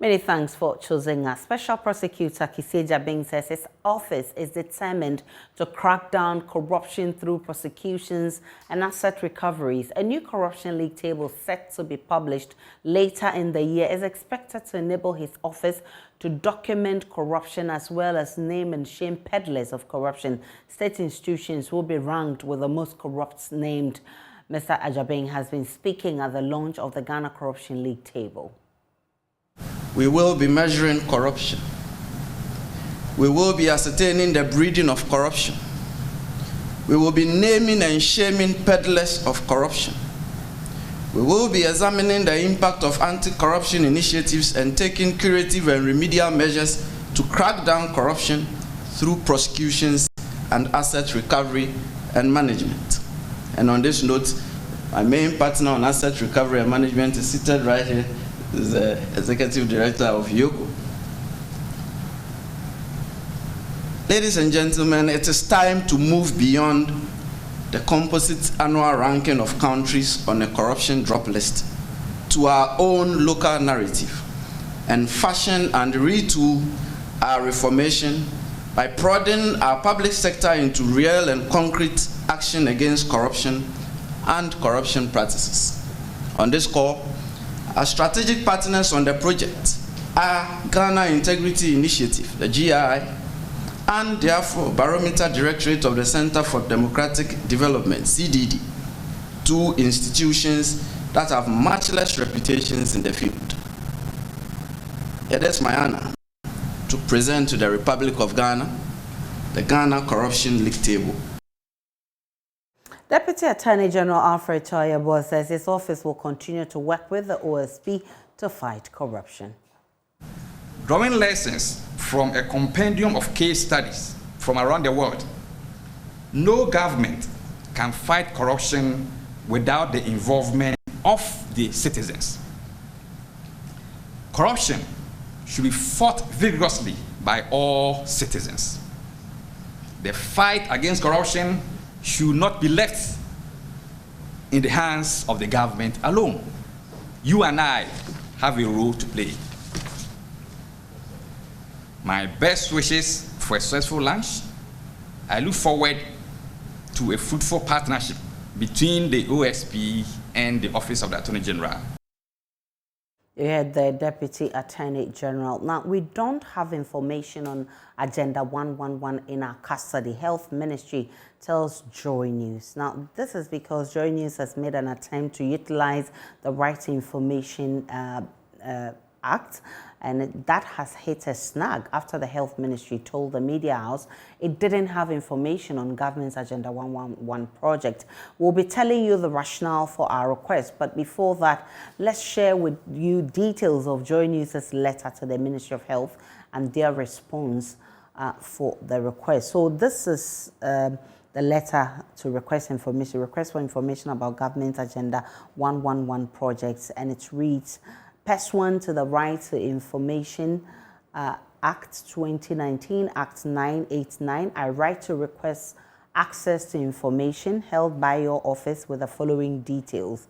Many thanks for choosing us. Special Prosecutor Kiseja Bing says his office is determined to crack down corruption through prosecutions and asset recoveries. A new corruption league table set to be published later in the year is expected to enable his office to document corruption as well as name and shame peddlers of corruption. State institutions will be ranked with the most corrupt named. Mr. Ajabing has been speaking at the launch of the Ghana Corruption League table. We will be measuring corruption. We will be ascertaining the breeding of corruption. We will be naming and shaming peddlers of corruption. We will be examining the impact of anti-corruption initiatives and taking curative and remedial measures to crack down corruption through prosecutions and asset recovery and management. And on this note, my main partner on asset recovery and management is seated right here. Is the Executive Director of Yoko. Ladies and gentlemen, it is time to move beyond the composite annual ranking of countries on a corruption drop list to our own local narrative and fashion and retool our reformation by prodding our public sector into real and concrete action against corruption and corruption practices. On this call, our strategic partners on the project are Ghana Integrity Initiative, the GI, and therefore Barometer Directorate of the Center for Democratic Development, CDD, two institutions that have matchless reputations in the field. It is my honor to present to the Republic of Ghana the Ghana Corruption League table. Deputy Attorney General Alfred Choyebo says his office will continue to work with the OSP to fight corruption. Drawing lessons from a compendium of case studies from around the world, no government can fight corruption without the involvement of the citizens. Corruption should be fought vigorously by all citizens. The fight against corruption should not be left in the hands of the government alone. You and I have a role to play. My best wishes for a successful launch. I look forward to a fruitful partnership between the OSP and the Office of the Attorney General. You heard the Deputy Attorney General. Now, we don't have information on Agenda 111 in our custody. Health Ministry tells Joy News. Now, this is because Joy News has made an attempt to utilize the Right to Information Act, and that has hit a snag after the Health Ministry told the media house it didn't have information on government's Agenda 111 project. We'll be telling you the rationale for our request, but before that, let's share with you details of Joy News' letter to the Ministry of Health and their response for the request. So this is the letter to request for information about government's Agenda 111 projects, and it reads, pursuant to the Right to Information Act 2019, Act 989, I write to request access to information held by your office with the following details.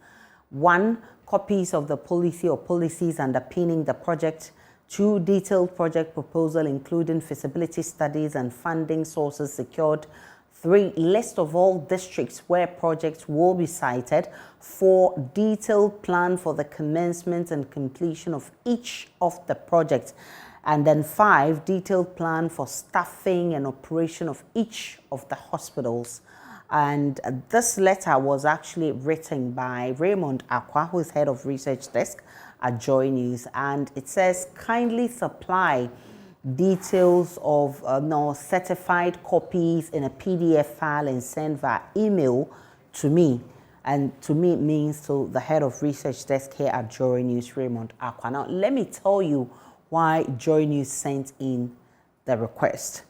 1. Copies of the policy or policies underpinning the project. 2. Detailed project proposal including feasibility studies and funding sources secured. 3. List of all districts where projects will be sited. 4. Detailed plan for the commencement and completion of each of the projects. And then 5. Detailed plan for staffing and operation of each of the hospitals. And this letter was actually written by Raymond Akwa, who is head of research desk at Joy News. And it says, kindly supply details of certified copies in a PDF file and send via email to me. And to me means to the head of research desk here at Joy News, Raymond Akwa. Now, let me tell you why Joy News sent in the request.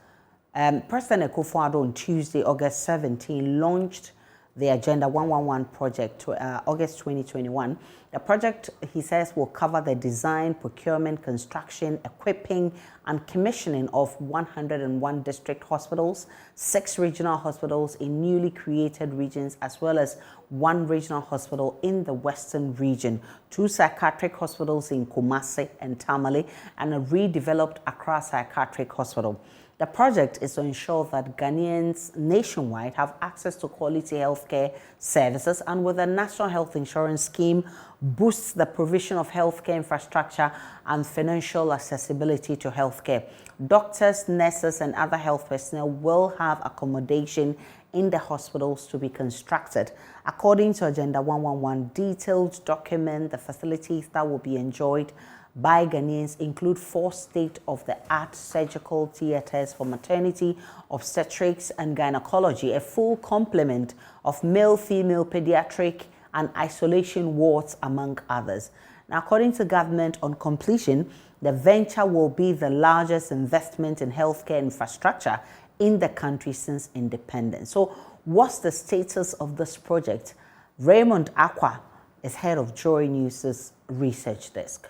President Akufo-Addo on Tuesday, August 17, launched the Agenda 111 project to August 2021. The project, he says, will cover the design, procurement, construction, equipping, and commissioning of 101 district hospitals, 6 regional hospitals in newly created regions, as well as 1 regional hospital in the Western region, 2 psychiatric hospitals in Kumasi and Tamale, and a redeveloped Accra Psychiatric Hospital. The project is to ensure that Ghanaians nationwide have access to quality healthcare services, and with a national health insurance scheme, boosts the provision of healthcare infrastructure and financial accessibility to healthcare. Doctors, nurses, and other health personnel will have accommodation in the hospitals to be constructed. According to Agenda 111 detailed document, the facilities that will be enjoyed by Ghanaians include 4 state-of-the-art surgical theaters for maternity, obstetrics, and gynecology, a full complement of male-female pediatric and isolation wards, among others. Now, according to government, on completion, the venture will be the largest investment in healthcare infrastructure in the country since independence. So, what's the status of this project? Raymond Akwa is head of Joy News' research desk.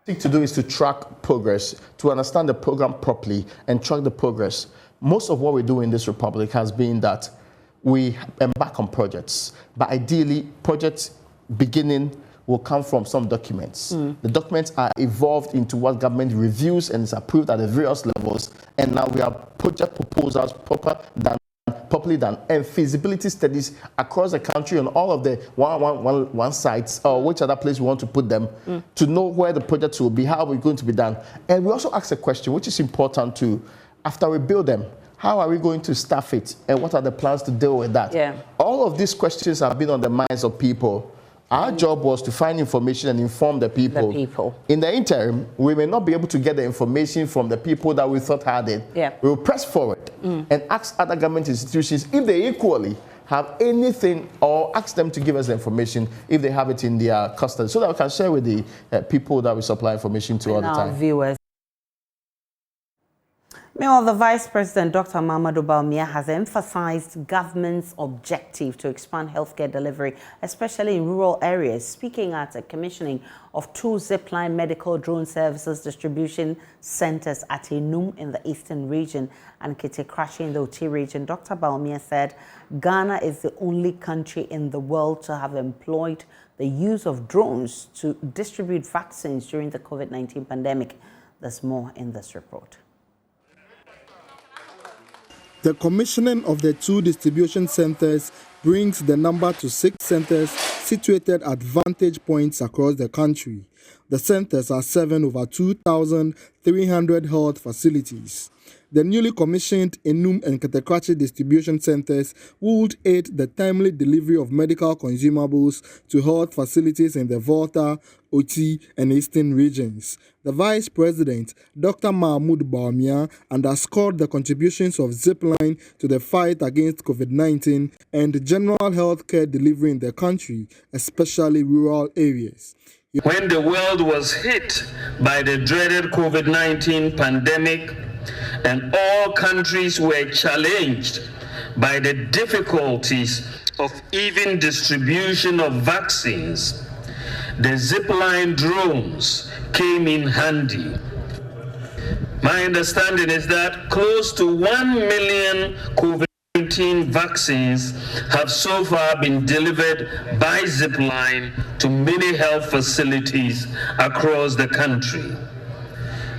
To do is to track progress, to understand the program properly and track the progress. Most of what we do in this republic has been that we embark on projects, but ideally projects beginning will come from some documents. The documents are evolved into what government reviews and is approved at the various levels, and now we have project proposals properly done, and feasibility studies across the country on all of the one sites or which other place we want to put them to know where the projects will be, how we're going to be done. And we also ask a question which is important too. After we build them, how are we going to staff it, and what are the plans to deal with that? All of these questions have been on the minds of people. Our job was to find information and inform the people. In the interim, we may not be able to get the information from the people that we thought had it. We will press forward and ask other government institutions if they equally have anything, or ask them to give us the information if they have it in their custody, so that we can share with the people that we supply information to all the time. Viewers. Meanwhile, the Vice President, Dr. Mahamudu Bawumia, has emphasized government's objective to expand healthcare delivery, especially in rural areas, speaking at a commissioning of 2 Zipline medical drone services distribution centers at Enum in the eastern region and Kitekrachi in the Oti region. Dr. Bawumia said Ghana is the only country in the world to have employed the use of drones to distribute vaccines during the COVID-19 pandemic. There's more in this report. The commissioning of the 2 distribution centers brings the number to 6 centers situated at vantage points across the country. The centers are serving over 2,300 health facilities. The newly commissioned Enum and Kitekrachi distribution centers would aid the timely delivery of medical consumables to health facilities in the Volta, Oti, and Eastern regions. The Vice President, Dr. Mahamudu Bawumia, underscored the contributions of Zipline to the fight against COVID-19 and general health care delivery in the country, especially rural areas. When the world was hit by the dreaded COVID-19 pandemic and all countries were challenged by the difficulties of even distribution of vaccines, the Zipline drones came in handy. My understanding is that close to 1 million COVID-19 vaccines have so far been delivered by Zipline to many health facilities across the country.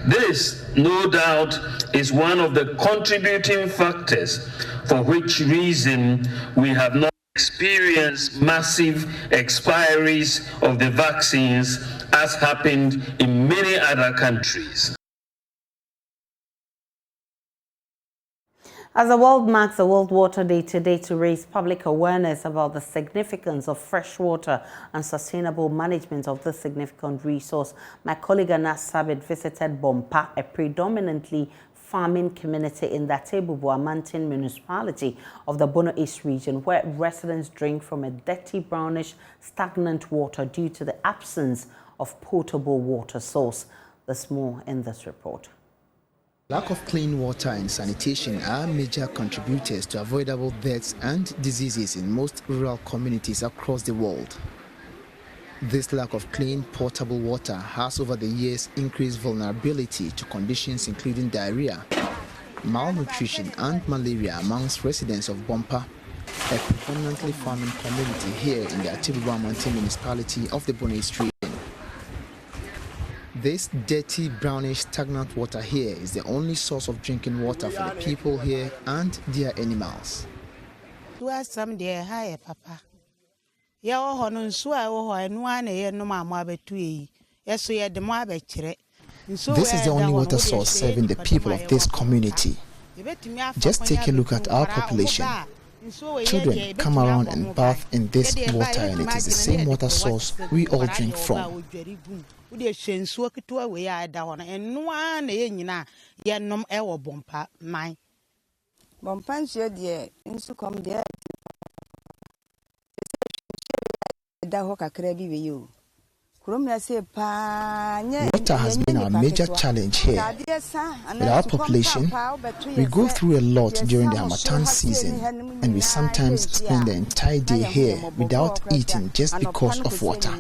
This, no doubt, is one of the contributing factors for which reason we have not experienced massive expiries of the vaccines as happened in many other countries. As the world marks the World Water Day today to raise public awareness about the significance of fresh water and sustainable management of this significant resource, my colleague Anas Sabit visited Bompa, a predominantly farming community in the Atebubu Mountain municipality of the Bono East region, where residents drink from a dirty, brownish, stagnant water due to the absence of potable water source. There's more in this report. Lack of clean water and sanitation are major contributors to avoidable deaths and diseases in most rural communities across the world. This lack of clean, potable water has over the years increased vulnerability to conditions including diarrhea, malnutrition and malaria amongst residents of Bompa, a predominantly farming community here in the Atibuwa Mountain municipality of the Bonny Strait. This dirty, brownish, stagnant water here is the only source of drinking water for the people here and their animals. This is the only water source serving the people of this community. Just take a look at our population. Children come around and bath in this water, and it is the same water source we all drink from. Water has been our major challenge here. With our population, we go through a lot during the Harmattan season, and we sometimes spend the entire day here without eating just because of water.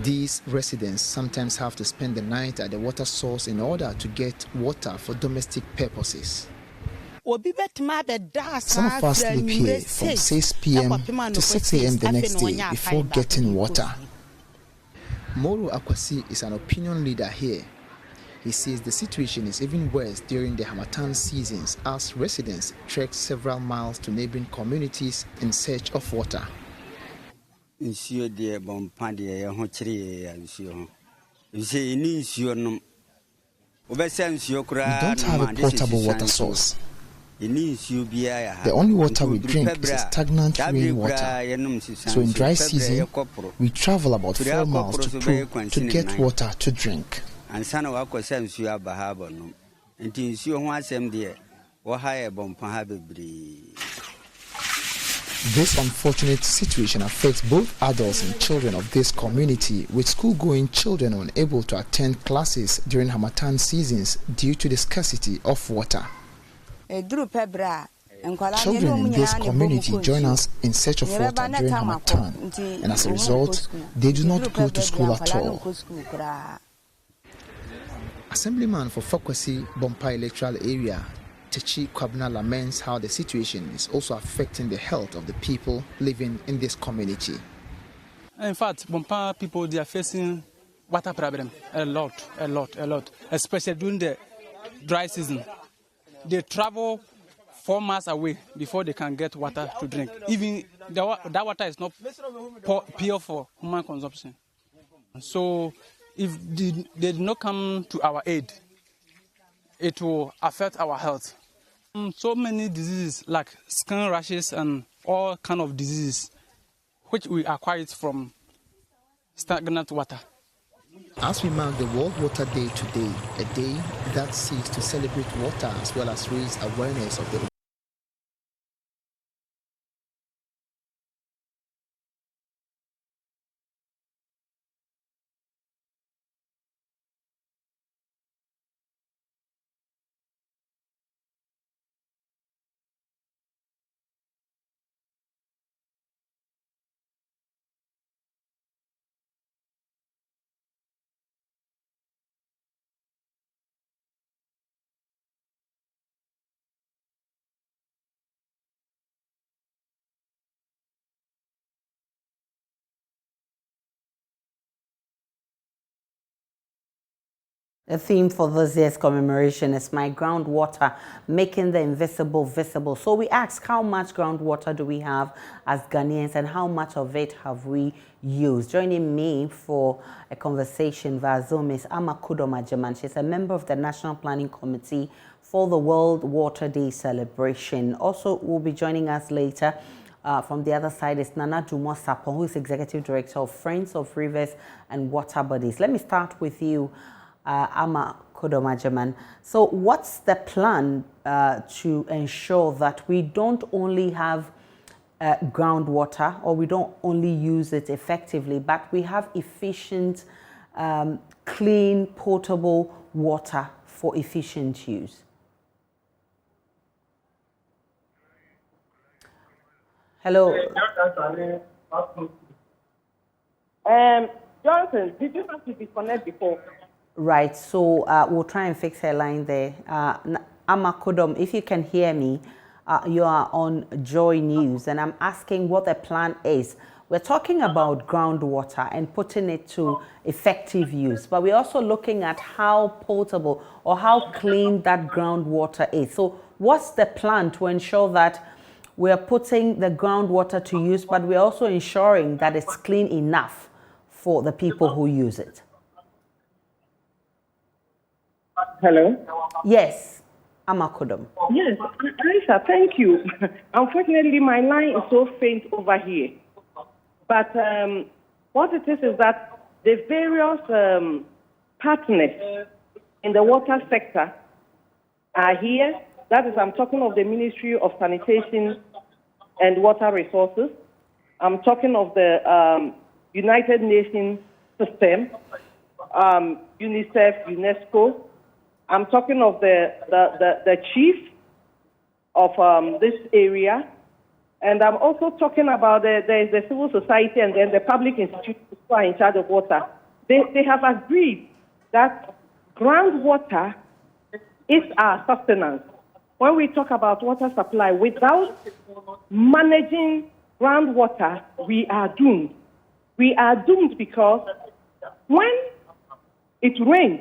These residents sometimes have to spend the night at the water source in order to get water for domestic purposes. Some of us sleep here from 6 p.m. to 6 a.m. the next day before getting water. Moro Akwasi is an opinion leader here. He says the situation is even worse during the Harmattan seasons as residents trek several miles to neighboring communities in search of water. We don't have a potable water source. The only water we drink is stagnant rainwater. So in dry season, we travel about 4 miles to Pru to get water to drink. This unfortunate situation affects both adults and children of this community, with school-going children unable to attend classes during Harmattan seasons due to the scarcity of water. Children in this community join us in search of water during Harmattan, and as a result, they do not go to school at all. Assemblyman for Fokwasi Bompa electoral area, Techi Kwabna, laments how the situation is also affecting the health of the people living in this community. In fact, Bompa people, they are facing water problem a lot, especially during the dry season. They travel 4 miles away before they can get water to drink. Even that water is not pure for human consumption. So if they did not come to our aid, it will affect our health. So many diseases like skin rashes and all kind of diseases, which we acquire from stagnant water. As we mark the World Water Day today, a day that seeks to celebrate water as well as raise awareness of the The theme for this year's commemoration is My Groundwater, Making the Invisible Visible. So we ask, how much groundwater do we have as Ghanaians and how much of it have we used? Joining me for a conversation via Zoom is Ama Kudomajaman. She's a member of the National Planning Committee for the World Water Day celebration. Also will be joining us later from the other side is Nana Dumo Sapon, who is Executive Director of Friends of Rivers and Water Bodies. Let me start with you, Ama Kodomajaman. So what's the plan to ensure that we don't only have groundwater, or we don't only use it effectively, but we have efficient, clean, potable water for efficient use. Hello. Jonathan, did you have to disconnect before? Right, so we'll try and fix her line there. Amakodom, if you can hear me, you are on Joy News, and I'm asking what the plan is. We're talking about groundwater and putting it to effective use, but we're also looking at how potable or how clean that groundwater is. So what's the plan to ensure that we're putting the groundwater to use, but we're also ensuring that it's clean enough for the people who use it? Hello? Yes, Amakodom. Yes, Aisha, thank you. Unfortunately, my line is so faint over here. But what it is that the various partners in the water sector are here. That is, I'm talking of the Ministry of Sanitation and Water Resources. I'm talking of the United Nations system, UNICEF, UNESCO. I'm talking of the chief of this area. And I'm also talking about the civil society and then the public institutions who are in charge of water. They have agreed that groundwater is our sustenance. When we talk about water supply, without managing groundwater, we are doomed. We are doomed because when it rains,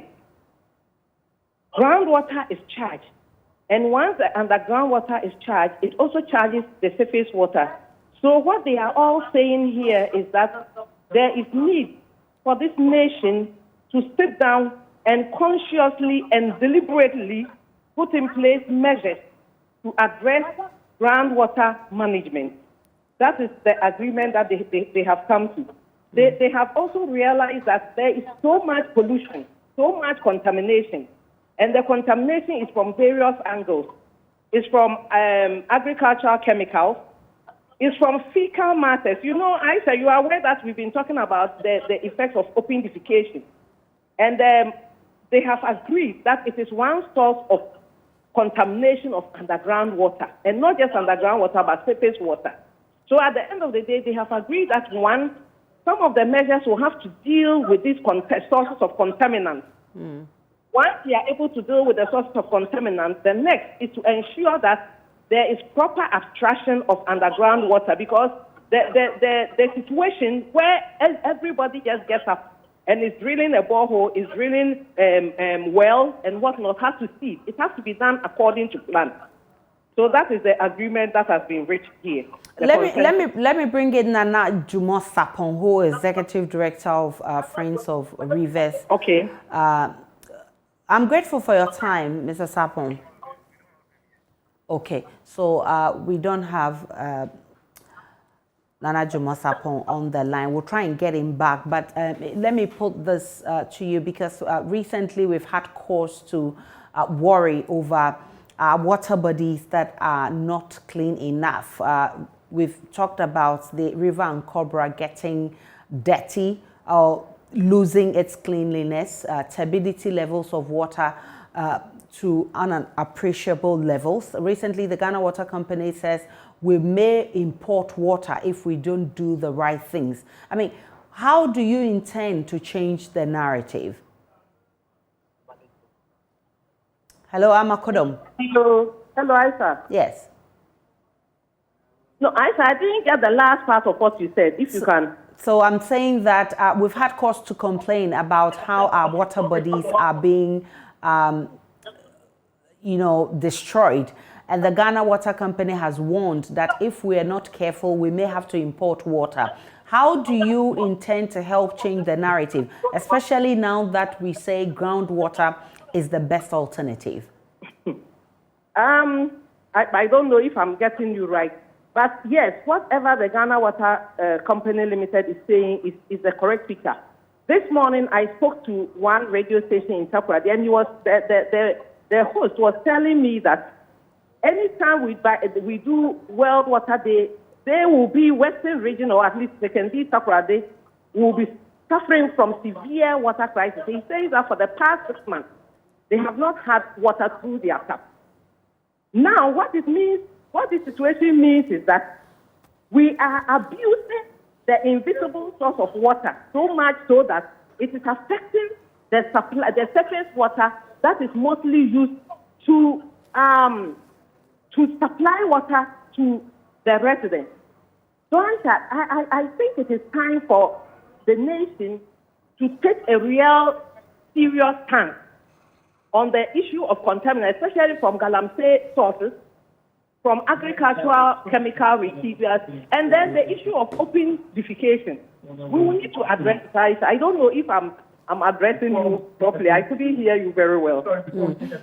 groundwater is charged. And once the underground water is charged, it also charges the surface water. So what they are all saying here is that there is need for this nation to sit down and consciously and deliberately put in place measures to address groundwater management. That is the agreement that they have come to. They have also realized that there is so much pollution, so much contamination, and the contamination is from various angles. It's from agricultural chemicals. It's from fecal matters. You know, Aisha, you are aware that we've been talking about the effects of open defecation. And they have agreed that it is one source of contamination of underground water, and not just underground water, but surface water. So at the end of the day, they have agreed that some of the measures will have to deal with these sources of contaminants. Once they are able to deal with the sources of contaminants, the next is to ensure that there is proper abstraction of underground water, because the situation where everybody just gets up and is drilling a borehole, is drilling well and whatnot, has to cease. It has to be done according to plan. So that is the agreement that has been reached here. Let me bring in Nana Jumo Sapon, who is Executive Director of Friends of Rivers. Okay. I'm grateful for your time, Mr. Sapon. Okay, so we don't have Nana Jumo Sapon on the line. We'll try and get him back, but let me put this to you, because recently we've had cause to worry over water bodies that are not clean enough. We've talked about the river and Cobra getting dirty or losing its cleanliness, turbidity levels of water to unappreciable levels. Recently, the Ghana Water Company says we may import water if we don't do the right things. I mean, how do you intend to change the narrative? Hello, Amakodom. Hello, Aisha. Yes. No, Aisha, I didn't get the last part of what you said, if you can. So I'm saying that we've had cause to complain about how our water bodies are being, destroyed. And the Ghana Water Company has warned that if we are not careful, we may have to import water. How do you intend to help change the narrative, especially now that we say groundwater is the best alternative? I don't know if I'm getting you right. But yes, whatever the Ghana Water Company Limited is saying is the correct picture. This morning, I spoke to one radio station in Takoradi, and the host was telling me that anytime we do World Water Day they will be Western region, or at least they can be Takoradi, will be suffering from severe water crisis. He says that for the past 6 months, they have not had water through their tap. Now, what this situation means is that we are abusing the invisible source of water so much so that it is affecting the surface water that is mostly used to supply water to the residents. So I think it is time for the nation to take a real serious stance on the issue of contaminants, especially from galamsey sources, from agricultural chemical residuals, and then the issue of open defecation. We will need to address it. I don't know if I'm addressing you properly. I couldn't hear you very well.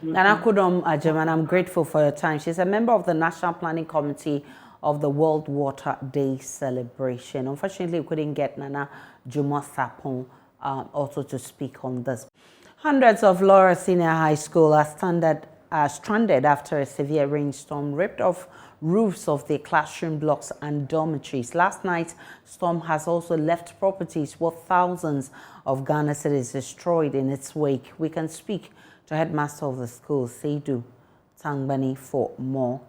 Nana Kudom Ajeman, I'm grateful for your time. She's a member of the National Planning Committee of the World Water Day celebration. Unfortunately, we couldn't get Nana Juma Sapon also to speak on this. Hundreds of Laura Senior High School are stranded after a severe rainstorm ripped off roofs of their classroom blocks and dormitories. Last night's storm has also left properties worth thousands of Ghana cedis destroyed in its wake. We can speak to headmaster of the school, Seidu Tangbani, for more.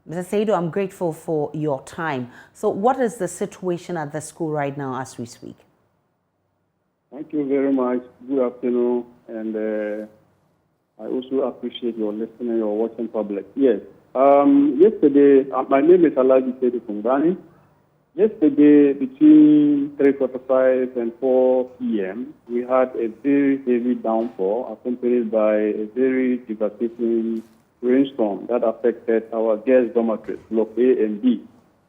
Mr. Seidu, I'm grateful for your time. So what is the situation at the school right now as we speak? Thank you very much. Good afternoon. And I also appreciate your listening, your watching public. Yes. Yesterday, my name is Alaji Seidu Tangbani. Yesterday, between 3:45 and 4 p.m., we had a very heavy downpour accompanied by a very devastating rainstorm that affected our girls' dormitories, Block A and B.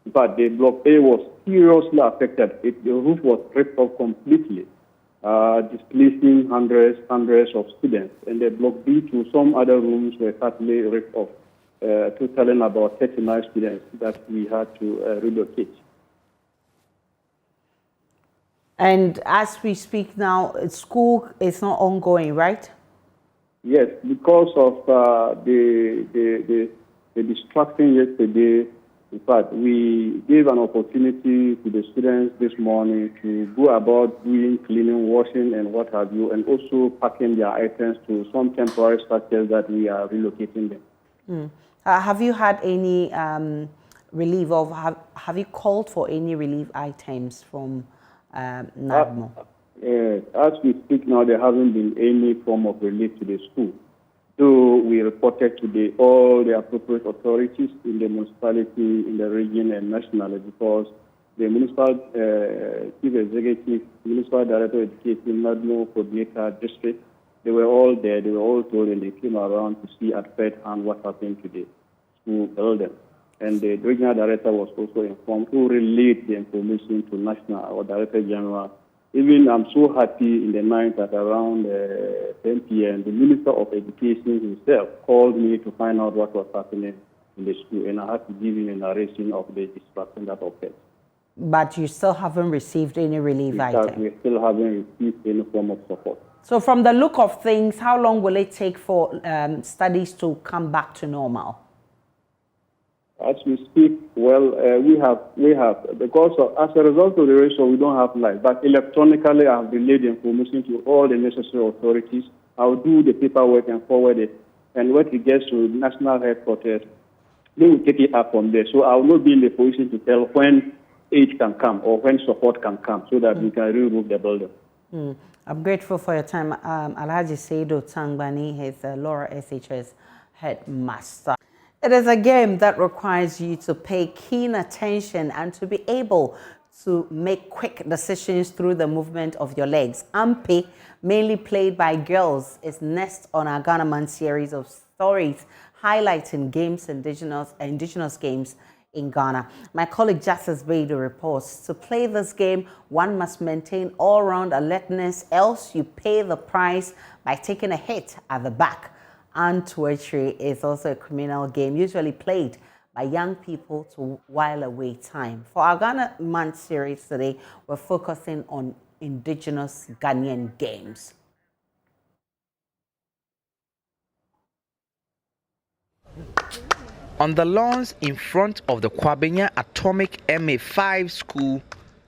But the Block A was seriously affected. The roof was ripped off completely, displacing hundreds of students. And the Block B to some other rooms were partly ripped off, totaling about 39 students that we had to relocate. And as we speak now, school is not ongoing, right? Yes, because of the destruction yesterday. In fact, we gave an opportunity to the students this morning to go about doing cleaning, washing, and what have you, and also packing their items to some temporary structures that we are relocating them. Have you had any relief of, have you called for any relief items from NADMO? As we speak now, there hasn't been any form of relief to the school. So we reported to all the appropriate authorities in the municipality, in the region, and nationally, because the municipal chief executive, municipal director of education, NADMO coordinator, district, they were all there. They were all told, and they came around to see at first hand what happened to the school building. And the regional director was also informed, who relayed the information to national or director general. Even I'm so happy in the night at around 10 p.m., the Minister of Education himself called me to find out what was happening in the school, and I had to give him a narration of the destruction that occurred. But you still haven't received any relief item? We still haven't received any form of support. So from the look of things, how long will it take for studies to come back to normal? As we speak, well, we have, because as a result of the ratio, we don't have light. But electronically, I have relayed the information to all the necessary authorities. I'll do the paperwork and forward it. And when it gets to national headquarters, they will take it up from there. So I will not be in the position to tell when aid can come or when support can come so that we can re-roof the building. I'm grateful for your time. Alhaji Seidu Tangbani is Laura SHS headmaster. It is a game that requires you to pay keen attention and to be able to make quick decisions through the movement of your legs. Ampe, mainly played by girls, is next on our Ghana Man series of stories highlighting games, indigenous games in Ghana. My colleague Justice Baidu reports, to play this game, one must maintain all-round alertness, else you pay the price by taking a hit at the back. And poetry is also a criminal game, usually played by young people to while away time. For our Ghana Month series today, we're focusing on indigenous Ghanaian games. On the lawns in front of the Kwabenya Atomic MA5 school,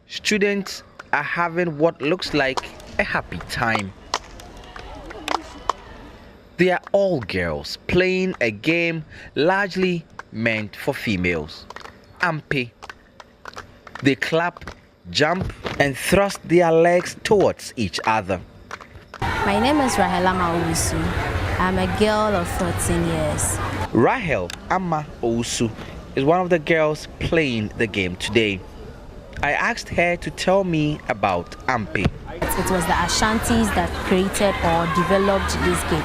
students are having what looks like a happy time. They are all girls playing a game largely meant for females. Ampe. They clap, jump, and thrust their legs towards each other. My name is Rahel Ousu. I'm a girl of 14 years. Rahel Amma Ousu is one of the girls playing the game today. I asked her to tell me about Ampe. It was the Ashantis that created or developed this game.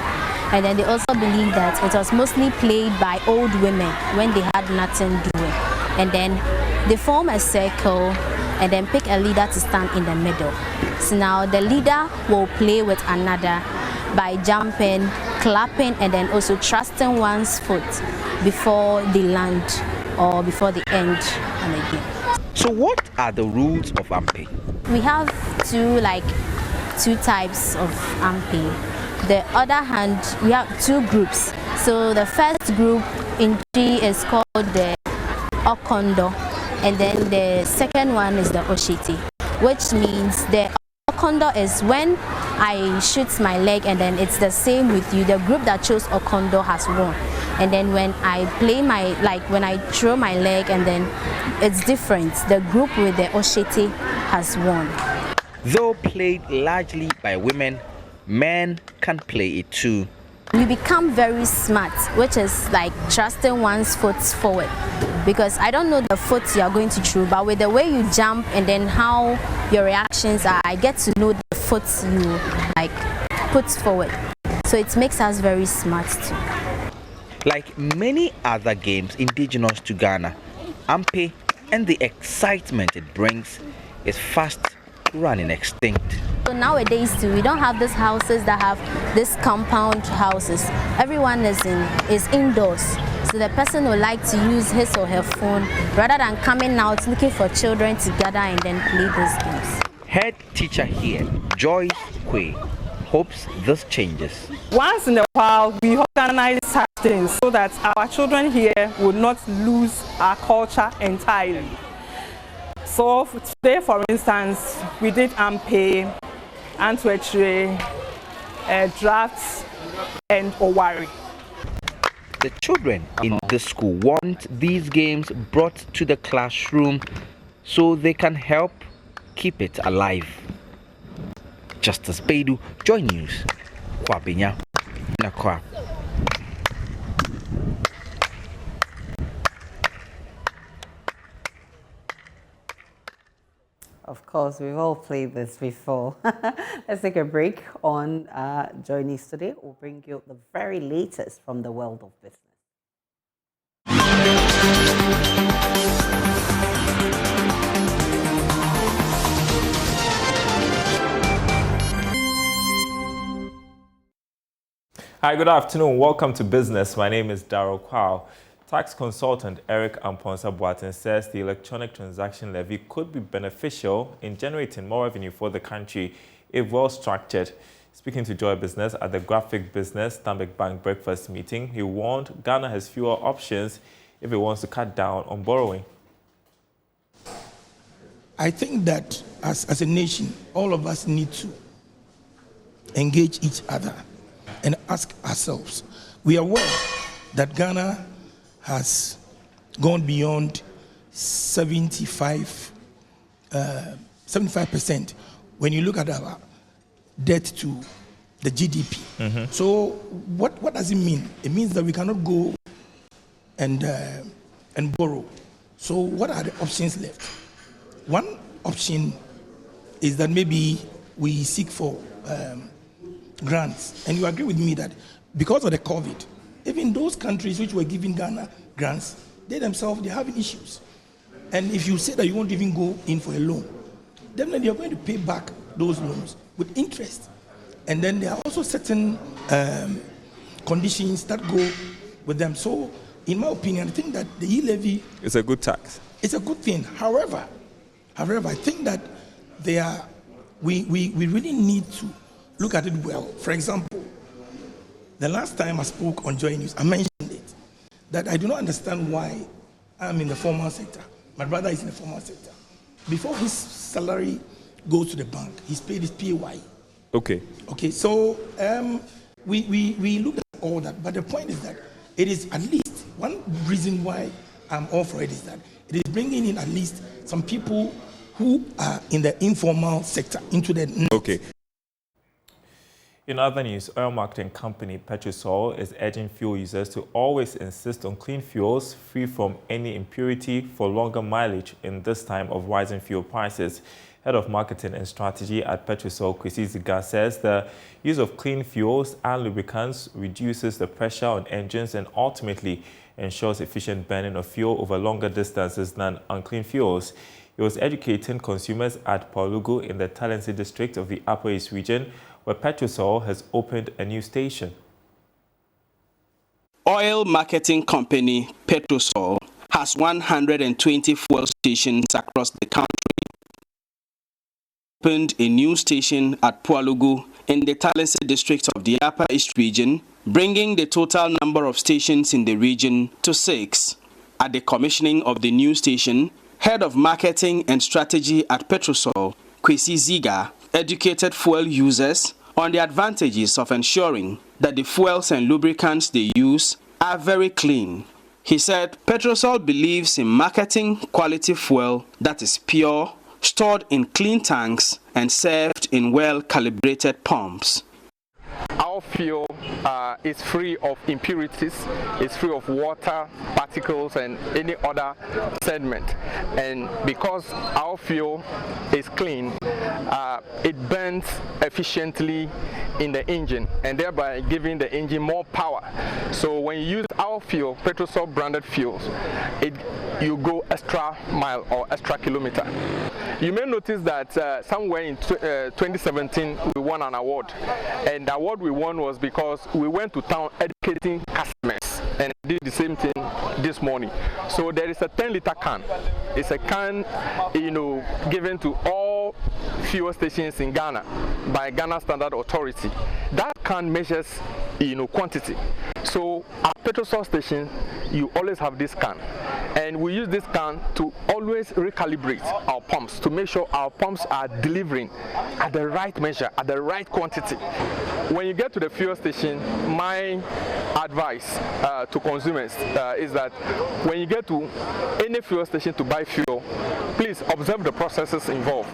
And then they also believe that it was mostly played by old women when they had nothing doing. And then they form a circle and then pick a leader to stand in the middle. So now the leader will play with another by jumping, clapping, and then also thrusting one's foot before they land or before they end on the game. So what are the rules of Ampe? We have two types of Ampe. The other hand, we have two groups. So the first group in G is called the Okondo, and then the second one is the Oshiti, which means the Okondo is when I shoot my leg, and then it's the same with you. The group that chose Okondo has won. And then when I play when I throw my leg, and then it's different. The group with the Oshiti has won. Though played largely by women, men can play it too. You become very smart, which is like thrusting one's foot forward. Because I don't know the foot you are going to throw, but with the way you jump and then how your reactions are, I get to know the foot you put forward. So it makes us very smart too. Like many other games indigenous to Ghana, Ampe and the excitement it brings is fast running extinct. So nowadays too, we don't have these houses that have this compound houses. Everyone is indoors. So the person would like to use his or her phone rather than coming out looking for children to gather and then play these games. Head teacher here, Joyce Kwe, hopes this changes. Once in a while, we organize such things so that our children here would not lose our culture entirely. So today, for instance, we did Ampe, Antwetri, Drafts, and Owari. The children in the school want these games brought to the classroom so they can help keep it alive. Justice Bedu, Joy News, Kwabenya, Nakwa. Of course, we've all played this before. Let's take a break on Joy News today. We'll bring you the very latest from the world of business. Hi, good afternoon. Welcome to Business. My name is Darryl Kwao. Tax consultant Eric Amponsa Boatin says the electronic transaction levy could be beneficial in generating more revenue for the country if well structured. Speaking to Joy Business at the Graphic Business Stanbic Bank breakfast meeting, he warned Ghana has fewer options if it wants to cut down on borrowing. I think that as a nation, all of us need to engage each other and ask ourselves. We are aware that Ghana has gone beyond 75% when you look at our debt to the GDP. So what does it mean? It means that we cannot go and borrow. So what are the options left? One option is that maybe we seek for grants. And you agree with me that because of the COVID, even those countries which were giving Ghana grants, they themselves, they're having issues. And if you say that you won't even go in for a loan, definitely you're going to pay back those loans with interest. And then there are also certain conditions that go with them. So, in my opinion, I think that the e-levy... It's a good tax. It's a good thing. However, I think that we really need to look at it well. For example, the last time I spoke on Joy News, I mentioned it, that I do not understand why I'm in the formal sector. My brother is in the formal sector. Before his salary goes to the bank, he's paid his PAY. Okay. Okay, so we looked at all that, but the point is that it is at least one reason why I'm all for it is that it is bringing in at least some people who are in the informal sector into the... Okay. In other news, oil marketing company Petrosol is urging fuel users to always insist on clean fuels free from any impurity for longer mileage in this time of rising fuel prices. Head of Marketing and Strategy at Petrosol, Kwesi Ziga, says the use of clean fuels and lubricants reduces the pressure on engines and ultimately ensures efficient burning of fuel over longer distances than unclean fuels. He was educating consumers at Paulugu in the Talensi district of the Upper East region, where Petrosol has opened a new station. Oil marketing company Petrosol has 120 fuel stations across the country. Opened a new station at Paulugu in the Talensi district of the Upper East region, bringing the total number of stations in the region to 6. At the commissioning of the new station, Head of Marketing and Strategy at Petrosol, Kwesi Ziga, educated fuel users on the advantages of ensuring that the fuels and lubricants they use are very clean. He said Petrosol believes in marketing quality fuel that is pure, stored in clean tanks, and served in well-calibrated pumps. Our fuel is free of impurities, it's free of water, particles, and any other sediment. And because our fuel is clean, it burns efficiently in the engine and thereby giving the engine more power. So when you use our fuel, Petrosol branded fuels, you go extra mile or extra kilometer. You may notice that somewhere in 2017 we won an award, and the award we won was because we went to town educating customers and did the same thing this morning. So there is a 10-liter can. It's a can, given to all fuel stations in Ghana by Ghana Standard Authority. That can measures, quantity. So at Petrosol station, you always have this can, and we use this can to always recalibrate our pumps to make sure our pumps are delivering at the right measure, at the right quantity. When you get to the fuel station, my advice to consumers is that when you get to any fuel station to buy fuel, please observe the processes involved.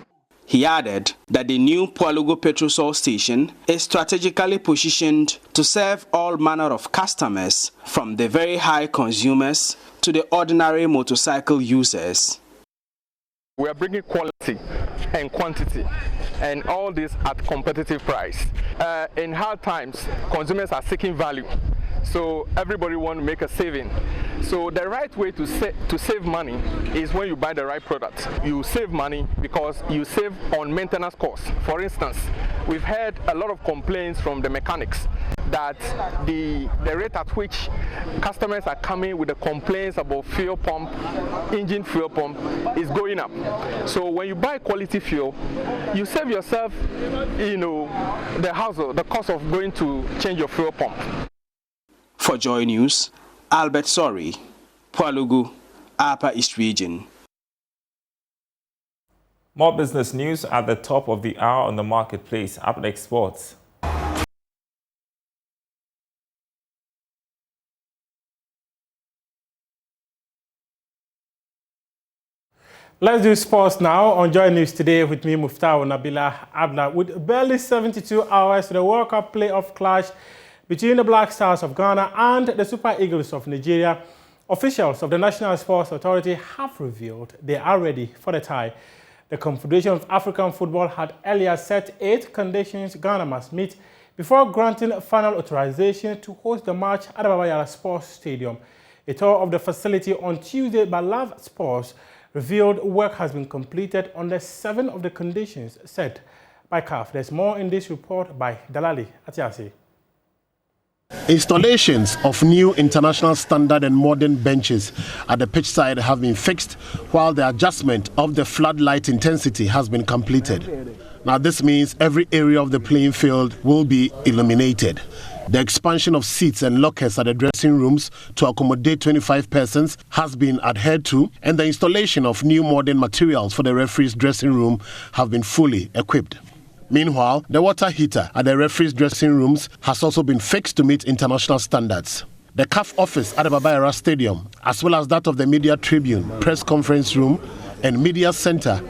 He added that the new Paulugu Petrosol station is strategically positioned to serve all manner of customers, from the very high consumers to the ordinary motorcycle users. We are bringing quality and quantity, and all this at competitive price. In hard times, consumers are seeking value, so everybody wants to make a saving. So the right way to save money is when you buy the right product. You save money because you save on maintenance costs. For instance, we've heard a lot of complaints from the mechanics that the rate at which customers are coming with the complaints about fuel pump, engine fuel pump, is going up. So when you buy quality fuel, you save yourself, the hassle, the cost of going to change your fuel pump. For Joy News, Albert Sori, Paulugu, Upper East Region. More business news at the top of the hour on the marketplace. Up next, sports. Let's do sports now on Joy News today with me, Muftau Nabila Abna. With barely 72 hours to the World Cup playoff clash between the Black Stars of Ghana and the Super Eagles of Nigeria, officials of the National Sports Authority have revealed they are ready for the tie. The Confederation of African Football had earlier set 8 conditions Ghana must meet before granting final authorization to host the match at the Baba Yara Sports Stadium. A tour of the facility on Tuesday by Love Sports revealed work has been completed on the 7 of the conditions set by CAF. There's more in this report by Dalali Atiasi. Installations of new international standard and modern benches at the pitch side have been fixed, while the adjustment of the floodlight intensity has been completed. Now this means every area of the playing field will be illuminated. The expansion of seats and lockers at the dressing rooms to accommodate 25 persons has been adhered to, and the installation of new modern materials for the referees' dressing room have been fully equipped. Meanwhile, the water heater at the referees' dressing rooms has also been fixed to meet international standards. The CAF office at the Baba Yara Stadium, as well as that of the Media Tribune, Press Conference Room and Media Center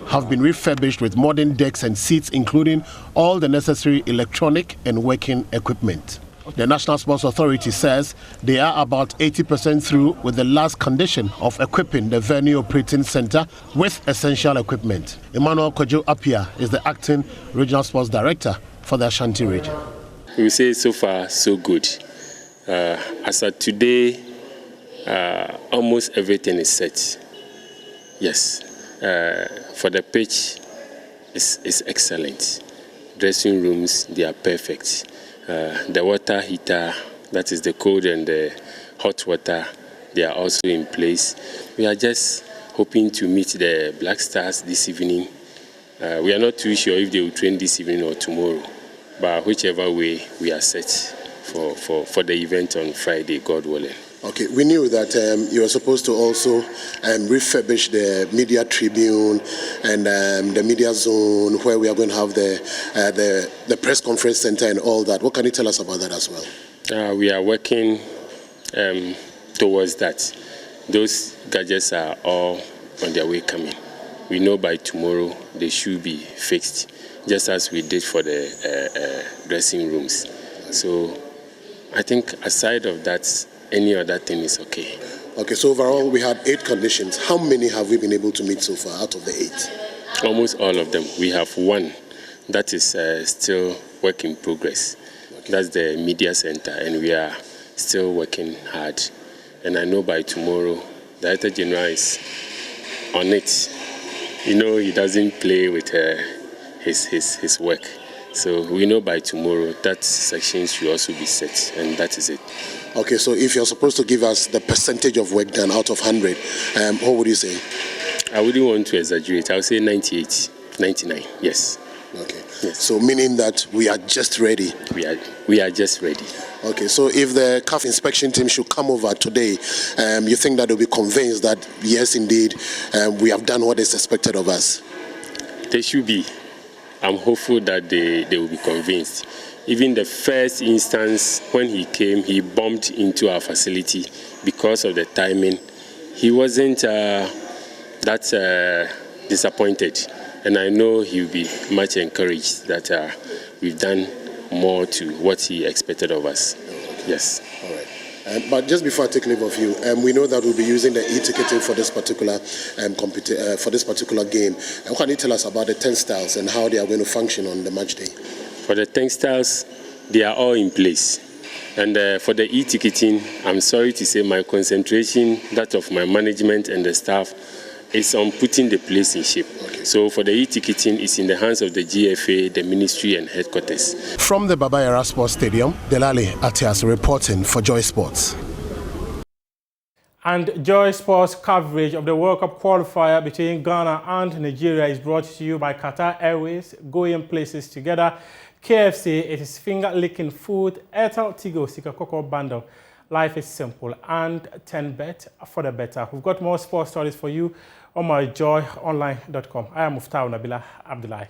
have been refurbished with modern decks and seats, including all the necessary electronic and working equipment. The National Sports Authority says they are about 80% through with the last condition of equipping the venue operating center with essential equipment. Emmanuel Kojo Apia is the acting regional sports director for the Ashanti region. We say so far so good. As of today, almost everything is set. Yes, for the pitch, it's excellent. Dressing rooms, they are perfect. The water heater, that is the cold and the hot water, they are also in place. We are just hoping to meet the Black Stars this evening. We are not too sure if they will train this evening or tomorrow, but whichever way, we are set for the event on Friday, God willing. Okay, we knew that you were supposed to also refurbish the Media Tribune and the Media Zone, where we are going to have the press conference center and all that. What can you tell us about that as well? We are working towards that. Those gadgets are all on their way coming. We know by tomorrow they should be fixed, just as we did for the dressing rooms. So I think aside of that, any other thing is okay. Okay, so overall we had 8 conditions. How many have we been able to meet so far out of the 8? Almost all of them. We have one that is still work in progress. Okay. That's the media center, and we are still working hard. And I know by tomorrow, the Director General is on it. You know, he doesn't play with his work. So we know by tomorrow that section should also be set, and that is it. Okay, so if you're supposed to give us the percentage of work done out of 100, what would you say? I wouldn't want to exaggerate. I would say 98, 99, yes. Okay. Yes. So meaning that we are just ready? We are just ready. Okay, so if the CAF inspection team should come over today, you think that they'll be convinced that, yes, indeed, we have done what is expected of us? They should be. I'm hopeful that they will be convinced. Even the first instance, when he came, he bumped into our facility because of the timing. He wasn't that disappointed, and I know he'll be much encouraged that we've done more to what he expected of us. Yes. All right. But just before I take leave of you, we know that we'll be using the e-ticketing for this particular game. What can you tell us about the turnstiles and how they are going to function on the match day? For the turnstiles, they are all in place. And for the e-ticketing, I'm sorry to say my concentration, that of my management and the staff, is on putting the place in shape. Okay. So for the e-ticketing, it's in the hands of the GFA, the ministry and headquarters. From the Baba Yara Sports Stadium, Delali Atias reporting for Joy Sports. And Joy Sports coverage of the World Cup qualifier between Ghana and Nigeria is brought to you by Qatar Airways, going places together. KFC, it is finger-licking food, Airtel Tigo Sika Coco Bundle. Life is simple, and 10bet for the better. We've got more sports stories for you on myjoyonline.com. I am Muftau Nabila Abdullahi.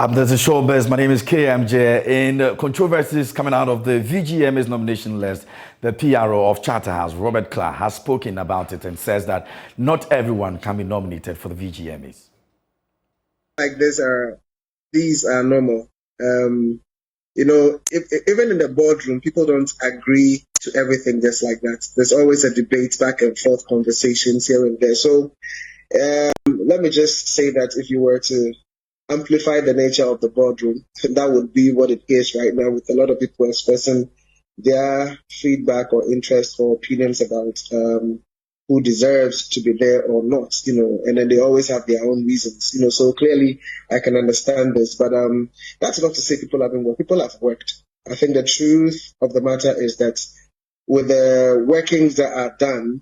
This is Showbiz. My name is KMJ. In controversies coming out of the VGMA's nomination list, the PRO of Charterhouse, Robert Clark, has spoken about it and says that not everyone can be nominated for the VGMAs. Like this, these are normal. You know, even in the boardroom, people don't agree to everything just like that. There's always a debate, back and forth conversations here and there. So let me just say that if you were to amplify the nature of the boardroom, that would be what it is right now, with a lot of people expressing their feedback or interest or opinions about who deserves to be there or not, you know, and then they always have their own reasons, you know, so clearly I can understand this, but that's not to say people haven't worked. People have worked. I think the truth of the matter is that with the workings that are done,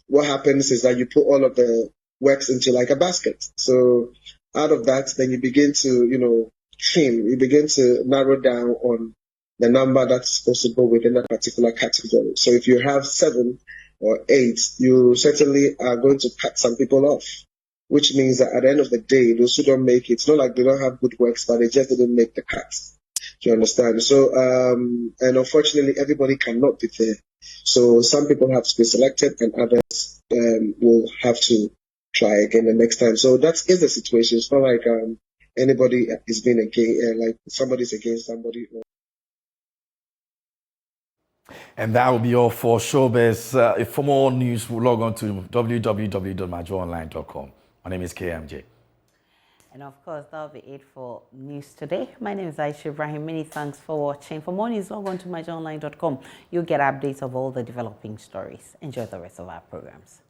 what happens is that you put all of the works into like a basket. So out of that, then you begin to, you know, trim, you begin to narrow down on the number that's possible within that particular category. So if you have 7 or 8, you certainly are going to cut some people off, which means that at the end of the day, those who don't make it, it's not like they don't have good works, but they just didn't make the cut. Do you understand? So, and unfortunately, everybody cannot be there. So some people have to be selected and others will have to try again the next time. So that is the situation. It's not like anybody is being against, like somebody's against somebody. And that will be all for Showbiz. For more news, we'll log on to www.majoonline.com. My name is KMJ. And of course, that'll be it for news today. My name is Aisha Ibrahim. Many thanks for watching. For more news, log on to majoonline.com. You'll get updates of all the developing stories. Enjoy the rest of our programs.